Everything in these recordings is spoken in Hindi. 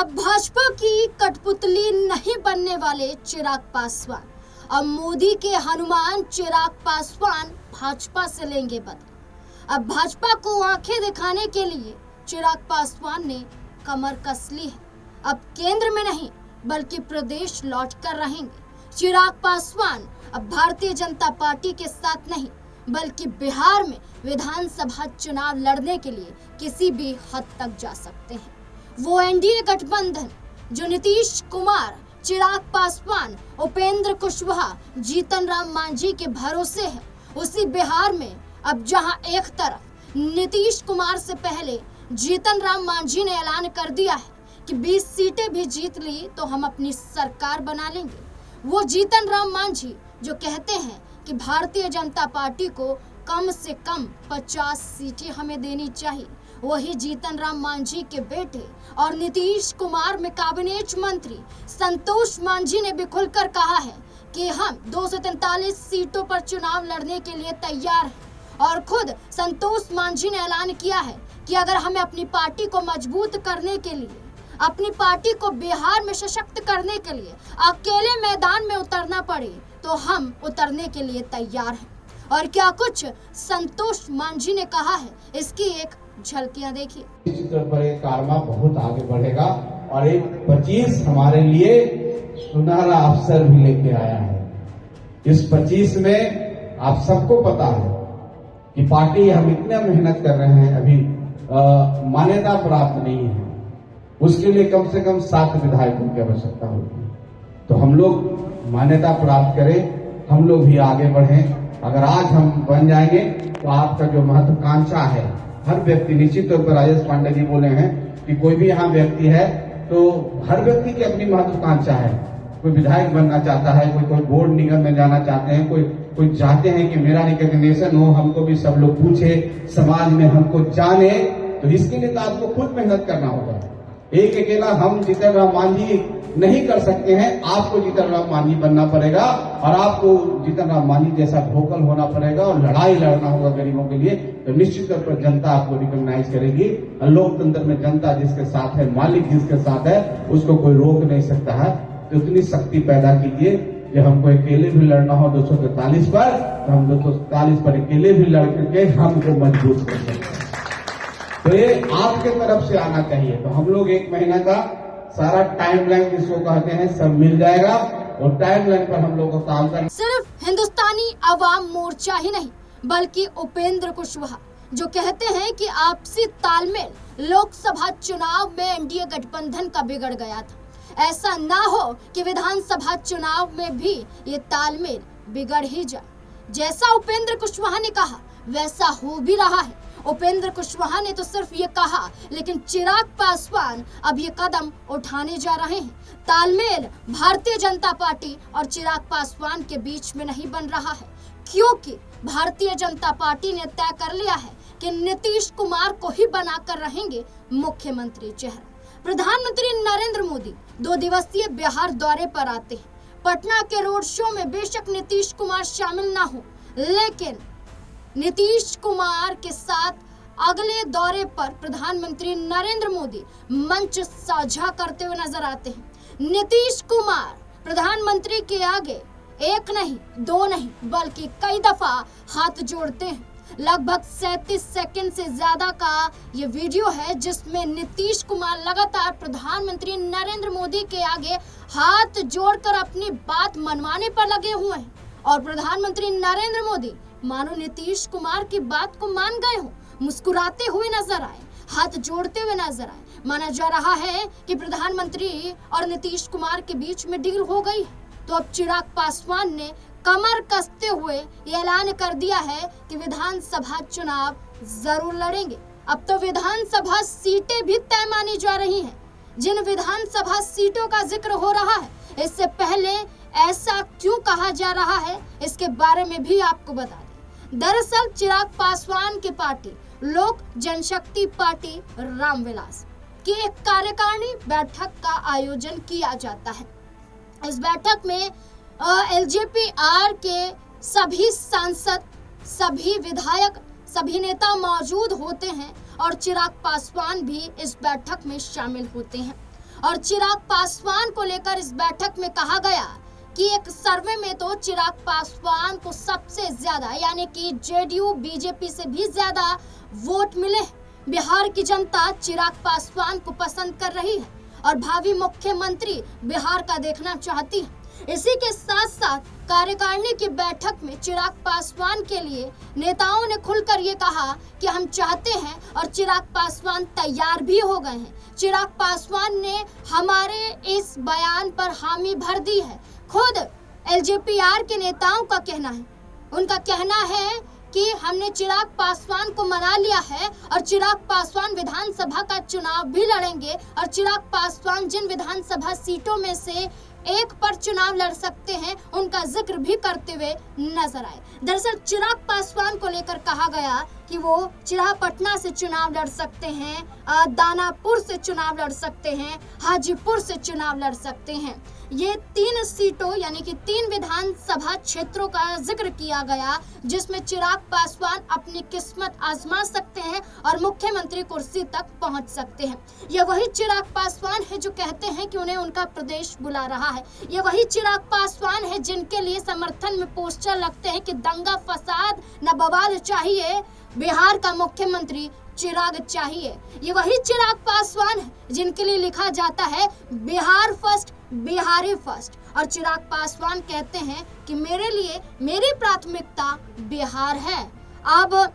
अब भाजपा की कठपुतली नहीं बनने वाले चिराग पासवान, अब मोदी के हनुमान चिराग पासवान भाजपा से लेंगे बदला। अब भाजपा को आंखें दिखाने के लिए चिराग पासवान ने कमर कस ली है। अब केंद्र में नहीं बल्कि प्रदेश लौट कर रहेंगे। चिराग पासवान अब भारतीय जनता पार्टी के साथ नहीं बल्कि बिहार में विधानसभा चुनाव लड़ने के लिए किसी भी हद तक जा सकते हैं। वो एनडीए गठबंधन जो नीतीश कुमार, चिराग पासवान, उपेंद्र कुशवाहा, जीतन राम मांझी के भरोसे है, उसी बिहार में अब जहां एक तरफ नीतीश कुमार से पहले जीतन राम मांझी ने ऐलान कर दिया है कि 20 सीटें भी जीत ली तो हम अपनी सरकार बना लेंगे। वो जीतन राम मांझी जो कहते हैं कि भारतीय जनता पार्टी को कम से कम 50 सीटें हमें देनी चाहिए, वही जीतन राम मांझी के बेटे और नीतीश कुमार में कैबिनेट मंत्री संतोष मांझी ने भी खुलकर कहा है कि हम 243 सीटों पर चुनाव लड़ने के लिए तैयार हैं। और खुद संतोष मांझी ने ऐलान किया है कि अगर हमें अपनी पार्टी को मजबूत करने के लिए, अपनी पार्टी को बिहार में सशक्त करने के लिए अकेले मैदान में उतरना पड़े तो हम उतरने के लिए तैयार हैं। और क्या कुछ संतोष मांझी ने कहा है, इसकी एक झलकियां देखिए। निश्चित तौर पर एक कारवा बहुत आगे बढ़ेगा और एक 25 हमारे लिए सुनहरा अवसर भी लेके आया है। इस 25 में आप सबको पता है कि पार्टी हम इतना मेहनत कर रहे हैं, अभी मान्यता प्राप्त नहीं है, उसके लिए कम से कम 7 विधायकों की आवश्यकता होगी। तो हम लोग मान्यता प्राप्त करें, हम लोग भी आगे बढ़ें। अगर आज हम बन जाएंगे तो आपका जो महत्वाकांक्षा है, हर व्यक्ति, निश्चित तौर पर राजेश पांडे जी बोले हैं कि कोई भी यहाँ व्यक्ति है तो हर व्यक्ति की अपनी महत्वाकांक्षा है। कोई विधायक बनना चाहता है, कोई बोर्ड निगम में जाना चाहते हैं, कोई चाहते हैं कि मेरा रिकॉग्निशन हो, हमको भी सब लोग पूछे, समाज में हमको जाने। तो इसके लिए तो आपको खुद मेहनत करना होगा। एक अकेला हम जीतन राम मांझी नहीं कर सकते हैं, आपको जीतन राम मांझी बनना पड़ेगा और आपको जीतन राम मांझी जैसा वोकल होना पड़ेगा और लड़ाई लड़ना होगा गरीबों के लिए। तो निश्चित तौर पर जनता आपको रिकॉग्नाइज करेगी और लोकतंत्र में जनता जिसके साथ है, मालिक जिसके साथ है, उसको कोई रोक नहीं सकता है। तो इतनी शक्ति पैदा कीजिए कि हमको अकेले भी लड़ना हो 243 पर, तो हम 243 पर अकेले भी लड़ करके हमको मजबूत कर सकते हैं। तो ये आपके तरफ से आना चाहिए। तो हम लोग 1 महीना का सारा टाइमलाइन जिसको कहते हैं सब मिल जाएगा और टाइमलाइन पर हम लोग को काम करना। सिर्फ हिंदुस्तानी अवाम मोर्चा ही नहीं बल्कि उपेंद्र कुशवाहा जो कहते हैं कि आपसी तालमेल लोकसभा चुनाव में एनडीए गठबंधन का बिगड़ गया था, ऐसा ना हो कि विधानसभा चुनाव में भी ये तालमेल बिगड़ ही जाए। जैसा उपेंद्र कुशवाहा ने कहा वैसा हो भी रहा है। उपेंद्र कुशवाहा ने तो सिर्फ ये कहा, लेकिन चिराग पासवान अब ये कदम उठाने जा रहे हैं। तालमेल भारतीय जनता पार्टी और चिराग पासवान के बीच में नहीं बन रहा है, क्योंकि भारतीय जनता पार्टी ने तय कर लिया है कि नीतीश कुमार को ही बनाकर रहेंगे मुख्यमंत्री चेहरा। प्रधानमंत्री नरेंद्र मोदी 2 दिवसीय बिहार दौरे पर आते हैं। पटना के रोड शो में बेशक नीतीश कुमार शामिल ना हो, लेकिन नीतीश कुमार के साथ अगले दौरे पर प्रधानमंत्री नरेंद्र मोदी मंच साझा करते हुए नजर आते हैं। नीतीश कुमार प्रधानमंत्री के आगे 1 नहीं 2 नहीं बल्कि कई दफा हाथ जोड़ते हैं। लगभग 37 सेकंड से ज्यादा का ये वीडियो है जिसमें नीतीश कुमार लगातार प्रधानमंत्री नरेंद्र मोदी के आगे हाथ जोड़कर अपनी बात मनवाने पर लगे हुए हैं और प्रधानमंत्री नरेंद्र मोदी मानो नीतीश कुमार की बात को मान गए हो, मुस्कुराते हुए नजर आए, हाथ जोड़ते हुए नजर आए। माना जा रहा है कि प्रधानमंत्री और नीतीश कुमार के बीच में डील हो गई है। तो अब चिराग पासवान ने कमर कसते हुए ये ऐलान कर दिया है कि विधानसभा चुनाव जरूर लड़ेंगे। अब तो विधानसभा सीटें भी तय मानी जा रही हैं। जिन विधानसभा सीटों का जिक्र हो रहा है, इससे पहले ऐसा क्यों कहा जा रहा है, इसके बारे में भी आपको बता दें। दरअसल चिराग पासवान की पार्टी लोक जनशक्ति पार्टी रामविलास की एक कार्यकारिणी बैठक का आयोजन किया जाता है। इस बैठक में एलजेपी-आर के सभी सांसद, सभी विधायक, सभी नेता मौजूद होते हैं और चिराग पासवान भी इस बैठक में शामिल होते हैं। और चिराग पासवान को लेकर इस बैठक में कहा गया कि एक सर्वे में तो चिराग पासवान को सबसे ज्यादा यानी कि जेडीयू बीजेपी से भी ज्यादा वोट मिले। बिहार की जनता चिराग पासवान को पसंद कर रही है और भावी मुख्यमंत्री बिहार का देखना चाहती है। इसी के साथ साथ कार्यकारिणी की बैठक में चिराग पासवान के लिए नेताओं ने खुलकर ये कहा कि हम चाहते हैं और चिराग पासवान तैयार भी हो गए हैं। चिराग पासवान ने हमारे इस बयान पर हामी भर दी है। खुद एलजेपीआर के नेताओं का कहना है, उनका कहना है कि हमने चिराग पासवान को मना लिया है और चिराग पासवान विधानसभा का चुनाव भी लड़ेंगे और चिराग पासवान जिन विधानसभा सीटों में से एक पर चुनाव लड़ सकते हैं उनका जिक्र भी करते हुए नजर आए। दरअसल चिराग पासवान को लेकर कहा गया कि वो चिरापटना से चुनाव लड़ सकते हैं, दानापुर से चुनाव लड़ सकते हैं, हाजीपुर से चुनाव लड़ सकते हैं। ये 3 सीटों यानी कि 3 विधानसभा क्षेत्रों का जिक्र किया गया जिसमें चिराग पासवान अपनी किस्मत आजमा सकते हैं और मुख्यमंत्री कुर्सी तक पहुंच सकते हैं। ये वही चिराग पासवान है जो कहते हैं कि उन्हें उनका प्रदेश बुला रहा है। ये वही चिराग पासवान है जिनके लिए समर्थन में पोस्टर लगते हैं कि दंगा फसाद न बवाल चाहिए, बिहार का मुख्यमंत्री चिराग चाहिए। ये वही चिराग पासवान है जिनके लिए लिखा जाता है बिहार फर्स्ट, बिहारी फर्स्ट। और चिराग पासवान कहते हैं कि मेरे लिए मेरी प्राथमिकता बिहार है। अब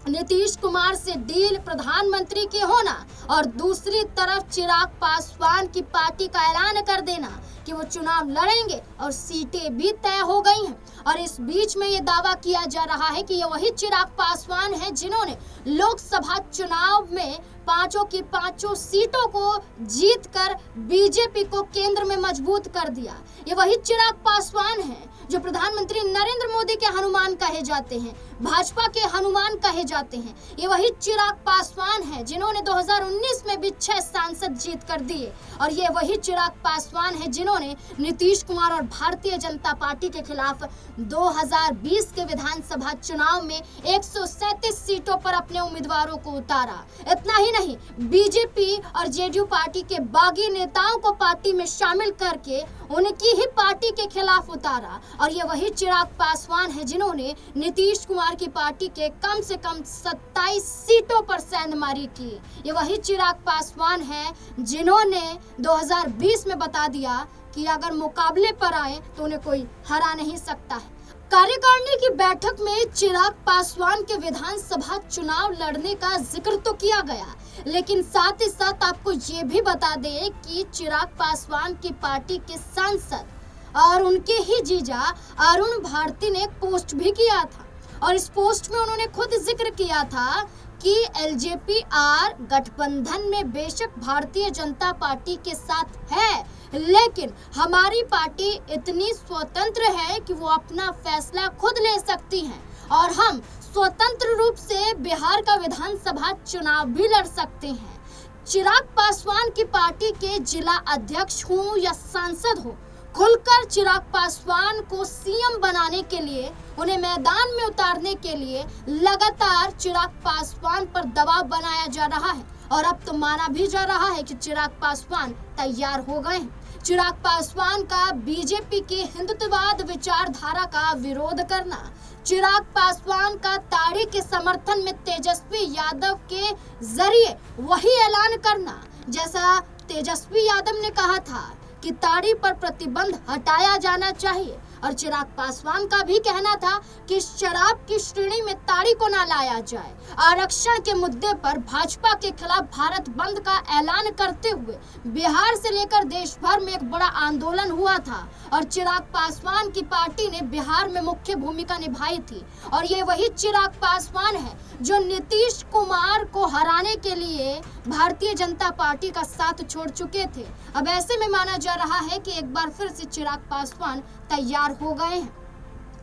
नीतीश कुमार से डील प्रधानमंत्री के होना और दूसरी तरफ चिराग पासवान की पार्टी का ऐलान कर देना कि वो चुनाव लड़ेंगे और सीटें भी तय हो गई हैं। और इस बीच में ये दावा किया जा रहा है कि ये वही चिराग पासवान हैं जिन्होंने लोकसभा चुनाव में 5 की 5 सीटों को जीतकर बीजेपी को केंद्र में मजबूत कर दिया। ये वही चिराग पासवान हैं जो प्रधानमंत्री नरेंद्र मोदी के हनुमान कहे जाते हैं, भाजपा के हनुमान कहे जाते हैं। ये वही चिराग पासवान हैं जिन्होंने 2019 में भी 6 सांसद जीत कर दिए। और ये वही चिराग पासवान हैं जिन्होंने नीतीश कुमार और भारतीय जनता पार्टी के खिलाफ 2020 के विधानसभा चुनाव में 137 सीटों पर अपने उम्मीदवारों को उतारा। इतना ही नहीं, बीजेपी और जेडीयू पार्टी के बागी नेताओं को पार्टी में शामिल करके उनकी ही पार्टी के खिलाफ उतारा। और ये वही चिराग पासवान है जिन्होंने नीतीश कुमार की पार्टी के कम से कम 27 सीटों पर सेंधमारी की। ये वही चिराग पासवान है जिन्होंने 2020 में बता दिया कि अगर मुकाबले पर आए तो उन्हें कोई हरा नहीं सकता है। कार्यकारिणी की बैठक में चिराग पासवान के विधानसभा चुनाव लड़ने का जिक्र तो किया गया, लेकिन साथ ही साथ आपको ये भी बता दें कि चिराग पासवान की पार्टी के सांसद और उनके ही जीजा अरुण भारती ने एक पोस्ट भी किया था और इस पोस्ट में उन्होंने खुद जिक्र किया था कि एलजेपीआर गठबंधन में बेशक भारतीय जनता पार्टी के साथ है, लेकिन हमारी पार्टी इतनी स्वतंत्र है कि वो अपना फैसला खुद ले सकती है और हम स्वतंत्र रूप से बिहार का विधानसभा चुनाव भी लड़ सकते हैं। चिराग पासवान की पार्टी के जिला अध्यक्ष हो या सांसद हो, खुलकर चिराग पासवान को सीएम बनाने के लिए, उन्हें मैदान में उतारने के लिए लगातार चिराग पासवान पर दबाव बनाया जा रहा है। और अब तो माना भी जा रहा है कि चिराग पासवान तैयार हो गए हैं। चिराग पासवान का बीजेपी की हिंदुत्ववाद विचारधारा का विरोध करना, चिराग पासवान का ताड़ी के समर्थन में तेजस्वी यादव के जरिए वही ऐलान करना जैसा तेजस्वी यादव ने कहा था कि ताड़ी पर प्रतिबंध हटाया जाना चाहिए। और चिराग पासवान का भी कहना था कि शराब की श्रेणी में ताड़ी को ना लाया जाए। आरक्षण के मुद्दे पर भाजपा के खिलाफ भारत बंद का ऐलान करते हुए बिहार से लेकर देश भर में एक बड़ा आंदोलन हुआ था और चिराग पासवान की पार्टी ने बिहार में मुख्य भूमिका निभाई थी। और ये वही चिराग पासवान है जो नीतीश कुमार को हराने के लिए भारतीय जनता पार्टी का साथ छोड़ चुके थे। अब ऐसे में माना जा रहा है कि एक बार फिर से चिराग पासवान तैयार हो गए हैं।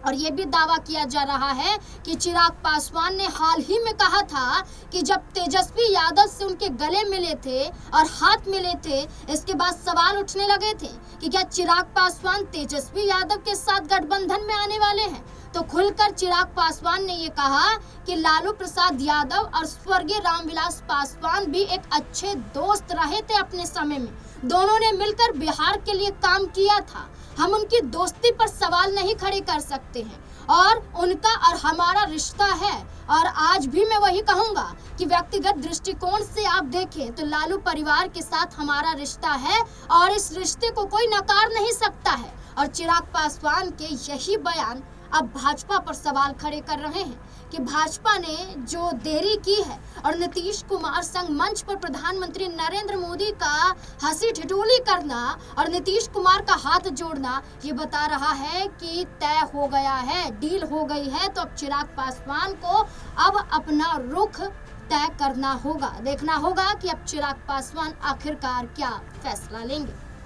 और ये भी दावा किया जा रहा है कि चिराग पासवान ने हाल ही में कहा था कि जब तेजस्वी यादव से उनके गले मिले थे और हाथ मिले थे, इसके बाद सवाल उठने लगे थे कि क्या चिराग पासवान तेजस्वी यादव के साथ गठबंधन में आने वाले हैं। तो खुलकर चिराग पासवान ने ये कहा कि लालू प्रसाद यादव और स्वर्गीय रामविलास पासवान भी एक अच्छे दोस्त रहे थे अपने समय में। दोनों ने मिलकर बिहार के लिए काम किया था। हम उनकी दोस्ती पर सवाल नहीं खड़े कर सकते हैं और उनका और हमारा रिश्ता है। और आज भी मैं वही कहूंगा कि व्यक्तिगत दृष्टिकोण से आप देखें तो लालू परिवार के साथ हमारा रिश्ता है और इस रिश्ते को कोई नकार नहीं सकता है। और चिराग पासवान के यही बयान अब भाजपा पर सवाल खड़े कर रहे हैं कि भाजपा ने जो देरी की है और नीतीश कुमार संग मंच पर प्रधानमंत्री नरेंद्र मोदी का हंसी ठिठोली करना और नीतीश कुमार का हाथ जोड़ना ये बता रहा है कि तय हो गया है, डील हो गई है। तो अब चिराग पासवान को अब अपना रुख तय करना होगा। देखना होगा कि अब चिराग पासवान आखिरकार क्या फैसला लेंगे।